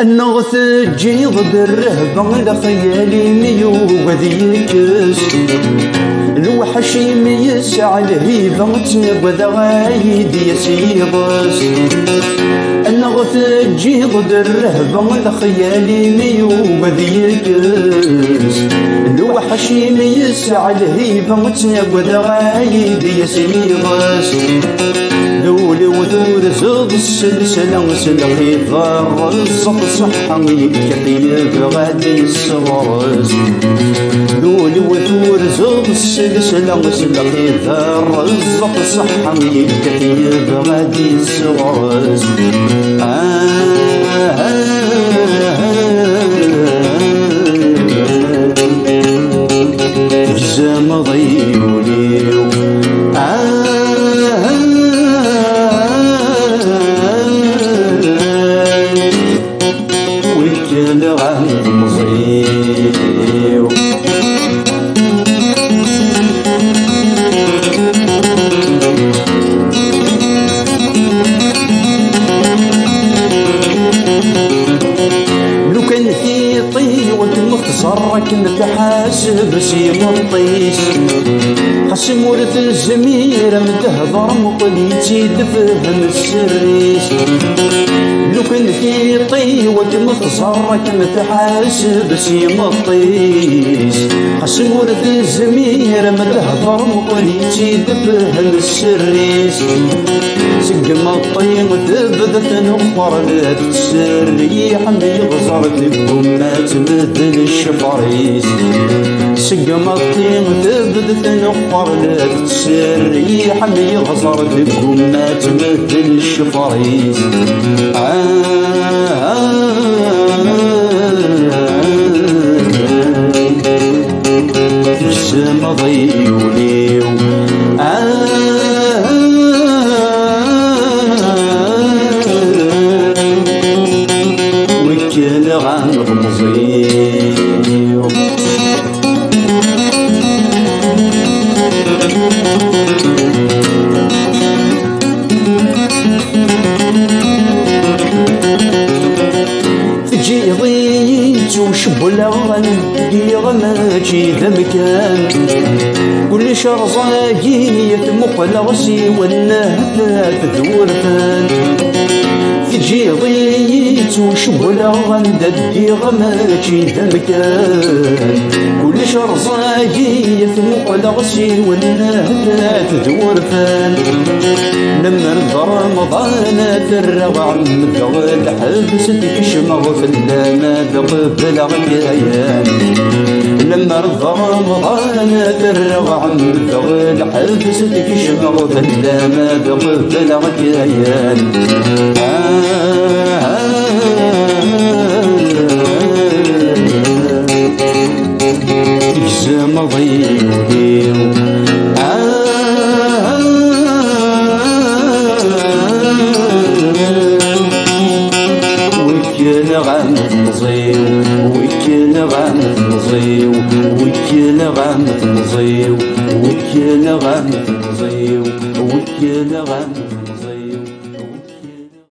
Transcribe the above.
النغث تجيض بالرهبة لخيالي ميو وذيكس الوحش يسع الهيبة تنبذ غايد يسيبس النغث تجيض بالرهبة لخيالي ميو وذيكس الوحش يسع الهيبة تنبذ غايد يسيبس ذولي وذول زغ السلسلة سلقي ضار الزق صحة يكفي غادي الصغرز ذولي وذول زغ السلسلة سلقي ضار الزق صحة يكفي غادي الصغرز جزام ضيولي صرك نتحاسب سيم الطيس خصم ورث الزمير متهضر مقليتي تفهم السريس لو كان في طيوة متصرك نتحاسب سيم الطيس خصم ورث الزمير متهضر مقليتي تفهم السريس سقم الطين تبذت نخبر لا تسري حمي غزرت بقمات مثل الشفريس سقم الطين تبذت نخبر لا تسري حمي غزرت بقمات مثل الشفريس جسم ضيولي وكل غان غمزي تجي ضيت وشب الأغن ديغ ماجي ذا مكان كل شرزاقي يتمق الغسي والنهفات ذورفان تجي ضيت وشب الأغن ديغ ماجي ذا مكان كل شرزاقي يتمق الغسي والنهفات ذورفان لما رضى رمضان ترغع مذغل حبستك شمغ فلا بقبل غيان لما رضى رمضان ترغع مذغل حبستك شمغ فلا بقبل غيان جزام ضيولي وكل غام مزيو وكل غام مزيو وكل غام مزيو وكل غام مزيو وكل غام مزيو